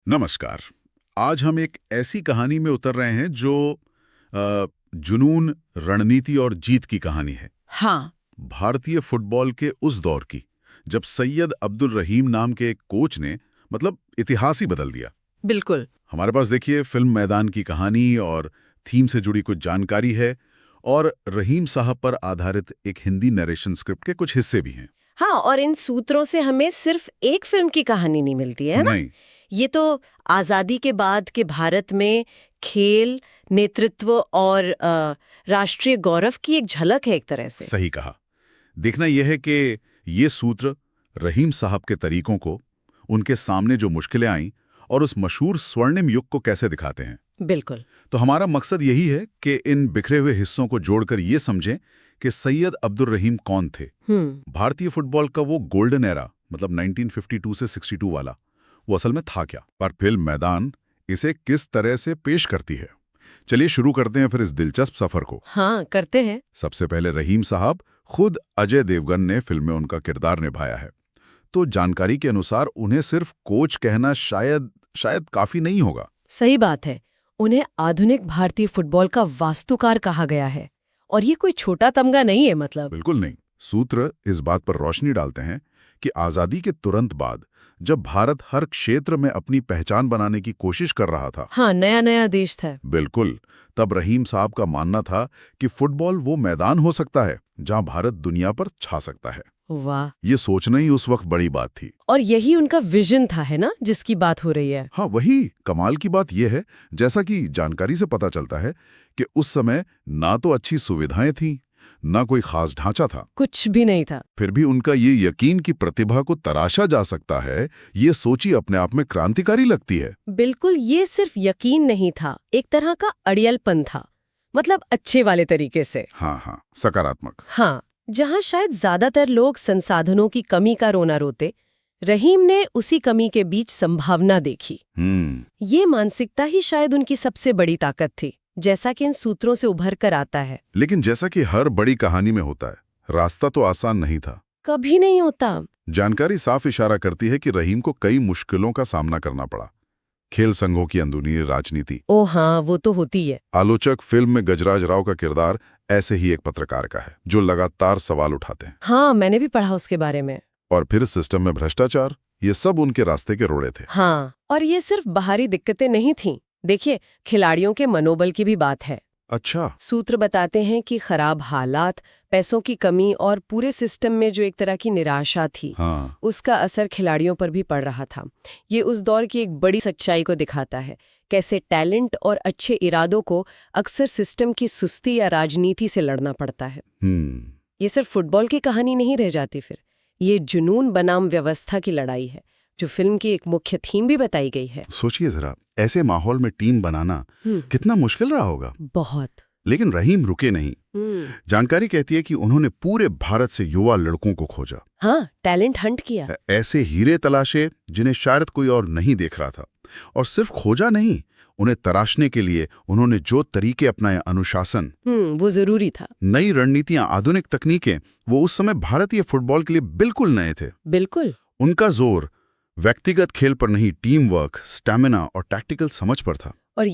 नमस्कार। आज हम एक ऐसी कहानी में उतर रहे हैं जो जुनून, रणनीति और जीत की कहानी है। हाँ। भारतीय फुटबॉल के उस दौर की, जब सैयद अब्दुल रहीम नाम के एक कोच ने इतिहास ही बदल दिया। बिल्कुल। हमारे पास देखिए फिल्म मैदान की कहानी और थीम से जुड़ी कुछ जानकारी है, और रहीम साहब पर आधारित एक हिंदी नरेशन स्क्रिप्ट के कुछ हिस्से भी हैं। हाँ, और इन सूत्रों से हमें सिर्फ एक फिल्म की कहानी नहीं मिलती है ना? नहीं। ये तो आजादी के बाद के भारत में खेल, नेतृत्व और राष्ट्रीय गौरव की एक झलक है एक तरह से। सही कहा। देखना यह है कि ये सूत्र रहीम साहब के तरीकों को, उनके सामने जो मुश्किलें आईं और उस मशहूर स्वर्णिम युग को कैसे दिखाते हैं। बिल्कुल। तो हमारा मकसद यही है कि इन बिखरे हुए हिस्सों को जोड़कर ये समझें कि सैयद अब्दुल रहीम कौन थे। भारतीय फुटबॉल का वो गोल्डन एरा, मतलब 1952 से 62 वाला, वो असल में था क्या, पर फिल्म मैदान इसे किस तरह से पेश करती है। चलिए शुरू करते हैं फिर इस दिलचस्प सफर को। हाँ, करते हैं। सबसे पहले रहीम साहब खुद अजय देवगन ने फिल्म में उनका किरदार निभाया है, तो जानकारी के अनुसार उन्हें सिर्फ कोच कहना शायद काफी नहीं होगा। सही बात है। उन्हें आधुनिक भारतीय फुटबॉल का वास्तुकार कहा गया है, और ये कोई छोटा तमगा नहीं है। मतलब बिल्कुल नहीं। सूत्र इस बात पर रोशनी डालते हैं कि आजादी के तुरंत बाद, जब भारत हर क्षेत्र में अपनी पहचान बनाने की कोशिश कर रहा था, हाँ, नया नया देश था। बिल्कुल, तब रहीम साहब का मानना था कि फुटबॉल वो मैदान हो सकता है जहां भारत दुनिया पर छा सकता है। वाह। ये सोचना ही उस वक्त बड़ी बात थी। और यही उनका विजन था, है ना, जिसकी बात हो रही है। हाँ, वही कमाल की बात यह है, जैसा कि जानकारी से पता चलता है कि उस समय ना तो अच्छी सुविधाएं थीं, ना कोई खास ढांचा था, कुछ भी नहीं था। फिर भी उनका ये यकीन कि प्रतिभा को तराशा जा सकता है, ये सोची अपने आप में क्रांतिकारी लगती है। बिल्कुल, ये सिर्फ यकीन नहीं था, एक तरह का अड़ियलपन था। मतलब अच्छे वाले तरीके से। हाँ, सकारात्मक। हाँ, जहाँ शायद ज्यादातर लोग संसाधनों की कमी का रोना रोते, रहीम ने उसी कमी के बीच संभावना देखी। ये मानसिकता ही शायद उनकी सबसे बड़ी ताकत थी, जैसा कि इन सूत्रों से उभर कर आता है। लेकिन जैसा कि हर बड़ी कहानी में होता है, रास्ता तो आसान नहीं था। कभी नहीं होता। जानकारी साफ इशारा करती है कि रहीम को कई मुश्किलों का सामना करना पड़ा। खेल संघों की अंदरूनी राजनीति। ओ हाँ, वो तो होती है। आलोचक फिल्म में गजराज राव का किरदार ऐसे ही एक पत्रकार का है, जो लगातार सवाल उठाते हैं। हाँ, मैंने भी पढ़ा उसके बारे में। और फिर सिस्टम में भ्रष्टाचार, ये सब उनके रास्ते के रोड़े थे। हाँ, और ये सिर्फ बाहरी दिक्कतें नहीं थीं। देखिए, खिलाड़ियों के मनोबल की भी बात है। अच्छा। सूत्र बताते हैं कि खराब हालात, पैसों की कमी और पूरे सिस्टम में जो एक तरह की निराशा थी, हाँ। उसका असर खिलाड़ियों पर भी पड़ रहा था। ये उस दौर की एक बड़ी सच्चाई को दिखाता है, कैसे टैलेंट और अच्छे इरादों को अक्सर सिस्टम की सुस्ती या राजनीति से लड़ना पड़ता है। ये सिर्फ फुटबॉल की कहानी नहीं रह जाती फिर। ये जुनून बनाम व्यवस्था की लड़ाई है, जो फिल्म की एक मुख्य थीम भी बताई गई है। सोचिए जरा, ऐसे माहौल में टीम बनाना कितना मुश्किल रहा होगा। बहुत। लेकिन रहीम रुके नहीं। जानकारी कहती है कि उन्होंने पूरे भारत से युवा लड़कों को खोजा। हाँ, टैलेंट हंट किया। ऐसे हीरे तलाशे जिन्हें शायद कोई और नहीं देख रहा था। और सिर्फ खोजा नहीं, उन्हें तराशने के लिए उन्होंने जो तरीके अपनाए, अनुशासन, वो जरूरी था। नई रणनीतियां, आधुनिक तकनीकें, वो उस समय भारतीय फुटबॉल के लिए बिल्कुल नए थे। बिल्कुल। उनका जोर व्यक्तिगत खेल पर नहीं, टीम वर्क, स्टैमिना और टैक्टिकल समझ पर था। और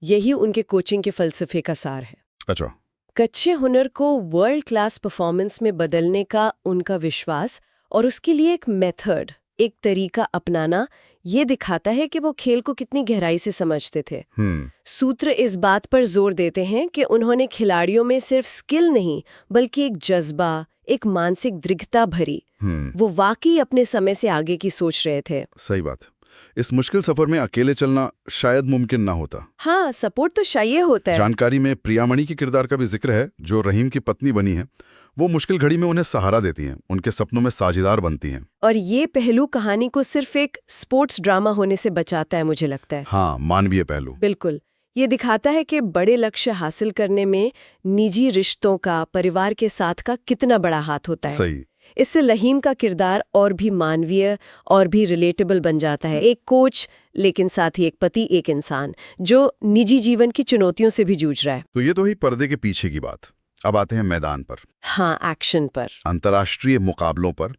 यही उनके कोचिंग के फलसफे का सार है। अच्छा। कच्चे हुनर को वर्ल्ड क्लास परफॉर्मेंस में बदलने का उनका विश्वास, और उसके लिए एक मेथड, एक तरीका अपनाना, ये दिखाता है कि वो खेल को कितनी गहराई से समझते थे। सूत्र इस बात पर जोर देते हैं कि उन्होंने खिलाड़ियों में सिर्फ स्किल नहीं, बल्कि एक जज्बा, एक मानसिक दृढ़ता भरी। वो वाकई अपने समय से आगे की सोच रहे थे। सही बात। इस मुश्किल सफर में अकेले चलना शायद मुमकिन ना होता। हाँ, सपोर्ट तो चाहिए होता है। जानकारी में प्रियामणि के किरदार का भी जिक्र है, जो रहीम की पत्नी बनी है। वो मुश्किल घड़ी में उन्हें सहारा देती हैं, उनके सपनों में साझेदार बनती हैं। और ये पहलू कहानी को सिर्फ एक स्पोर्ट्स ड्रामा होने से बचाता है, मुझे लगता है। हाँ, मानवीय पहलू। बिल्कुल। ये दिखाता है कि बड़े लक्ष्य हासिल करने में निजी रिश्तों का, परिवार के साथ का कितना बड़ा हाथ होता है। सही। इससे रहीम का किरदार और भी मानवीय और भी रिलेटेबल बन जाता है। एक कोच, लेकिन साथ ही एक पति, एक इंसान जो निजी जीवन की चुनौतियों से भी जूझ रहा है। तो ये तो ही पर्दे के पीछे की बात। अब आते हैं मैदान पर, हाँ, एक्शन पर। अंतर्राष्ट्रीय मुकाबलों पर।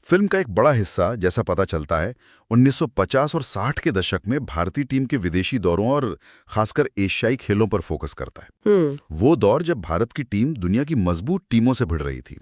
फिल्म का एक बड़ा हिस्सा, जैसा पता चलता है, 1950 और 60 के दशक में भारतीय टीम के विदेशी दौरों और खासकर एशियाई खेलों पर फोकस करता है। वो दौर जब भारत की टीम दुनिया की मजबूत टीमों से भिड़ रही थी।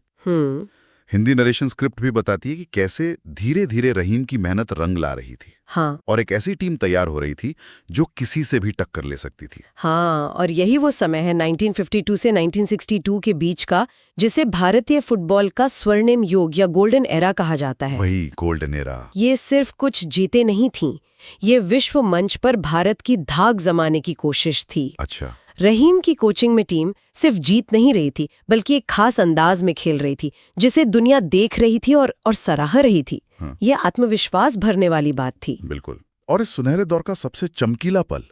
हिंदी नरेशन स्क्रिप्ट भी बताती है कि कैसे धीरे धीरे रहीम की मेहनत रंग ला रही थी। हाँ। और एक ऐसी टीम तैयार हो रही थी जो किसी से भी टक्कर ले सकती थी। हाँ, और यही वो समय है 1952 से 1962 के बीच का, जिसे भारतीय फुटबॉल का स्वर्णिम युग या गोल्डन एरा कहा जाता है। वही गोल्डन एरा। ये सिर्फ कुछ जीते नहीं थीं, ये विश्व मंच पर भारत की धाक जमाने की कोशिश थी। अच्छा। रहीम की कोचिंग में टीम सिर्फ जीत नहीं रही थी, बल्कि एक खास अंदाज में खेल रही थी, जिसे दुनिया देख रही थी और सराह रही थी। ये आत्मविश्वास भरने वाली बात थी। बिल्कुल। और इस सुनहरे दौर का सबसे चमकीला पल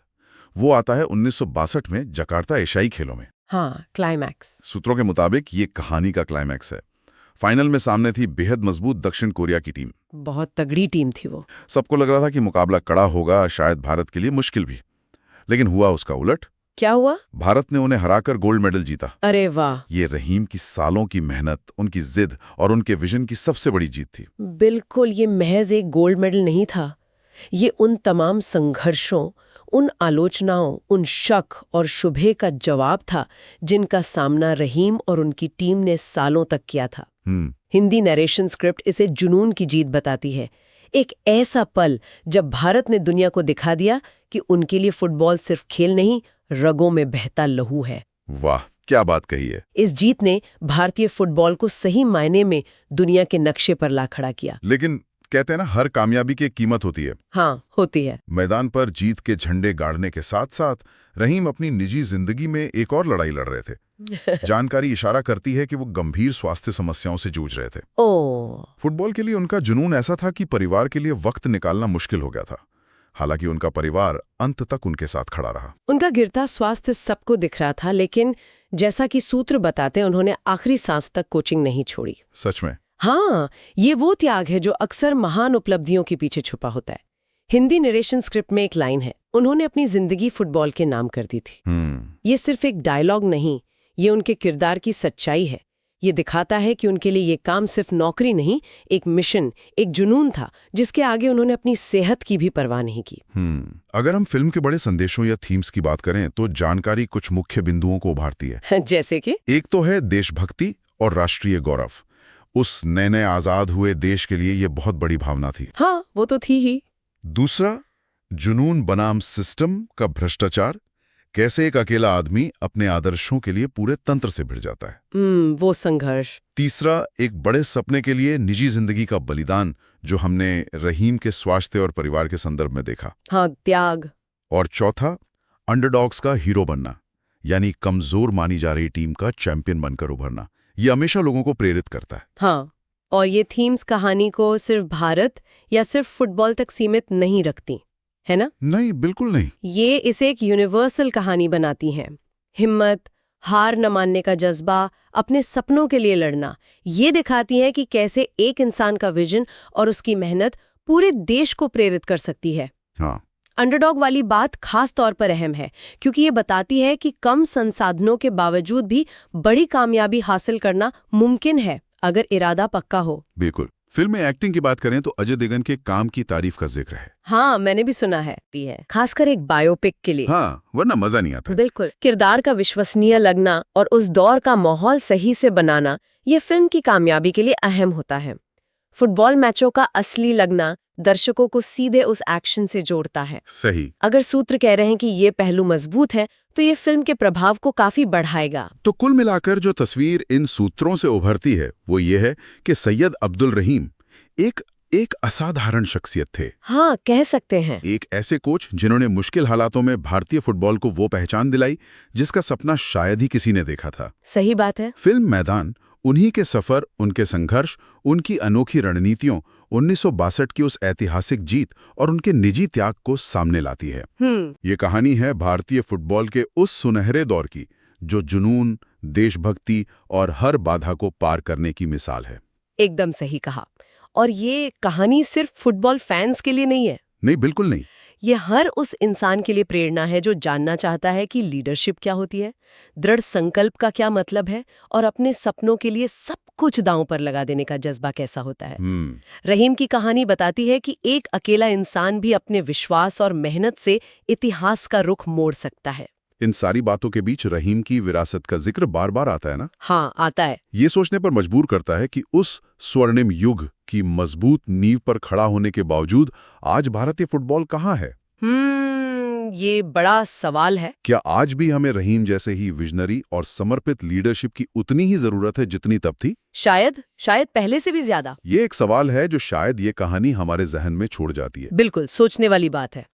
वो आता है 1962 में जकार्ता एशियाई खेलों में। हाँ, क्लाइमैक्स। सूत्रों के मुताबिक ये कहानी का क्लाइमैक्स है। फाइनल में सामने थी बेहद मजबूत दक्षिण कोरिया की टीम। बहुत तगड़ी टीम थी वो। सबको लग रहा था कि मुकाबला कड़ा होगा, शायद भारत के लिए मुश्किल भी। लेकिन हुआ उसका उलट। क्या हुआ? भारत ने उन्हें हराकर गोल्ड मेडल जीता। अरे वाह! ये रहीम की सालों की मेहनत, उनकी जिद और उनके विजन की सबसे बड़ी जीत थी। बिल्कुल, ये महज एक गोल्ड मेडल नहीं था। ये उन तमाम संघर्षों, उन आलोचनाओं, उन शक और शुभे का जवाब था जिनका सामना रहीम और उनकी टीम ने सालों तक किया था। हिंदी नरेशन स्क्रिप्ट इसे जुनून की जीत बताती है। एक ऐसा पल जब भारत ने दुनिया को दिखा दिया कि उनके लिए फुटबॉल सिर्फ खेल नहीं, रगों में बहता लहू है। वाह, क्या बात कही है। इस जीत ने भारतीय फुटबॉल को सही मायने में दुनिया के नक्शे पर ला खड़ा किया। लेकिन कहते हैं ना, हर कामयाबी की एक कीमत होती है। हाँ, होती है। मैदान पर जीत के झंडे गाड़ने के साथ साथ रहीम अपनी निजी जिंदगी में एक और लड़ाई लड़ रहे थे। जानकारी इशारा करती है कि वो गंभीर स्वास्थ्य समस्याओं से जूझ रहे थे। फुटबॉल के लिए उनका जुनून ऐसा था कि परिवार के लिए वक्त निकालना मुश्किल हो गया था। हालांकि उनका परिवार अंत तक उनके साथ खड़ा रहा। उनका गिरता स्वास्थ्य सबको दिख रहा था, लेकिन जैसा कि सूत्र बताते, उन्होंने आखिरी सांस तक कोचिंग नहीं छोड़ी। सच में? हाँ, ये वो त्याग है जो अक्सर महान उपलब्धियों के पीछे छुपा होता है। हिंदी नरेशन स्क्रिप्ट में एक लाइन है, उन्होंने अपनी जिंदगी फुटबॉल के नाम कर दी थी। ये सिर्फ एक डायलॉग नहीं, ये उनके किरदार की सच्चाई है। ये दिखाता है कि उनके लिए ये काम सिर्फ नौकरी नहीं, एक मिशन, एक जुनून था जिसके आगे उन्होंने अपनी सेहत की भी परवाह नहीं की। अगर हम फिल्म के बड़े संदेशों या थीम्स की बात करें तो जानकारी कुछ मुख्य बिंदुओं को उभारती है। जैसे कि एक तो है देशभक्ति और राष्ट्रीय गौरव। उस नए आजाद हुए देश के लिए ये बहुत बड़ी भावना थी। हाँ, वो तो थी ही। दूसरा, जुनून बनाम सिस्टम का भ्रष्टाचार। कैसे एक अकेला आदमी अपने आदर्शों के लिए पूरे तंत्र से भिड़ जाता है। वो संघर्ष। तीसरा, एक बड़े सपने के लिए निजी जिंदगी का बलिदान, जो हमने रहीम के स्वास्थ्य और परिवार के संदर्भ में देखा। हाँ, त्याग। और चौथा, अंडरडॉग्स का हीरो बनना, यानी कमजोर मानी जा रही टीम का चैंपियन बनकर उभरना। ये हमेशा लोगों को प्रेरित करता है। हाँ, और ये थीम्स कहानी को सिर्फ भारत या सिर्फ फुटबॉल तक सीमित नहीं रखती, है ना? नहीं, बिल्कुल नहीं। ये इसे एक यूनिवर्सल कहानी बनाती हैं। हिम्मत, हार न मानने का जज्बा, अपने सपनों के लिए लड़ना, ये दिखाती है कि कैसे एक इंसान का विजन और उसकी मेहनत पूरे देश को प्रेरित कर सकती है। हाँ। अंडरडॉग वाली बात खास तौर पर अहम है, क्योंकि ये बताती है कि कम संसाधनों के बावजूद भी बड़ी कामयाबी हासिल करना मुमकिन है, अगर इरादा पक्का हो। बिल्कुल। फिल्म में एक्टिंग की बात करें तो अजय देवगन के काम की तारीफ का जिक्र है। हाँ, मैंने भी सुना है, खासकर एक बायोपिक के लिए। हाँ, वरना मजा नहीं आता। बिल्कुल। किरदार का विश्वसनीय लगना और उस दौर का माहौल सही से बनाना, ये फिल्म की कामयाबी के लिए अहम होता है। फुटबॉल मैचों का असली लगना दर्शकों को सीधे उस एक्शन से जोड़ता है। सही। अगर सूत्र कह रहे हैं कि ये पहलू मजबूत है, तो ये फिल्म के प्रभाव को काफी बढ़ाएगा। तो कुल मिलाकर जो तस्वीर इन सूत्रों से उभरती है वो ये है कि सैयद अब्दुल रहीम एक असाधारण शख्सियत थे। हाँ, कह सकते हैं। एक ऐसे कोच जिन्होंने मुश्किल हालातों में भारतीय फुटबॉल को वो पहचान दिलाई जिसका सपना शायद ही किसी ने देखा था। सही बात है। फिल्म मैदान उन्हीं के सफर, उनके संघर्ष, उनकी अनोखी रणनीतियों, 1962 की उस ऐतिहासिक जीत और उनके निजी त्याग को सामने लाती है। ये कहानी है भारतीय फुटबॉल के उस सुनहरे दौर की जो जुनून, देशभक्ति और हर बाधा को पार करने की मिसाल है। एकदम सही कहा। और ये कहानी सिर्फ फुटबॉल फैंस के लिए नहीं है। नहीं, बिल्कुल नहीं। ये हर उस इंसान के लिए प्रेरणा है जो जानना चाहता है कि लीडरशिप क्या होती है, दृढ़ संकल्प का क्या मतलब है और अपने सपनों के लिए सब कुछ दांव पर लगा देने का जज्बा कैसा होता है। रहीम की कहानी बताती है कि एक अकेला इंसान भी अपने विश्वास और मेहनत से इतिहास का रुख मोड़ सकता है। इन सारी बातों के बीच रहीम की विरासत का जिक्र बार बार आता है ना? हाँ, आता है। ये सोचने पर मजबूर करता है कि उस स्वर्णिम युग की मजबूत नींव पर खड़ा होने के बावजूद आज भारतीय फुटबॉल कहाँ है? ये बड़ा सवाल है। क्या आज भी हमें रहीम जैसे ही विजनरी और समर्पित लीडरशिप की उतनी ही जरूरत है जितनी तब थी? शायद पहले से भी ज्यादा। ये एक सवाल है जो शायद ये कहानी हमारे जहन में छोड़ जाती है। बिल्कुल, सोचने वाली बात है।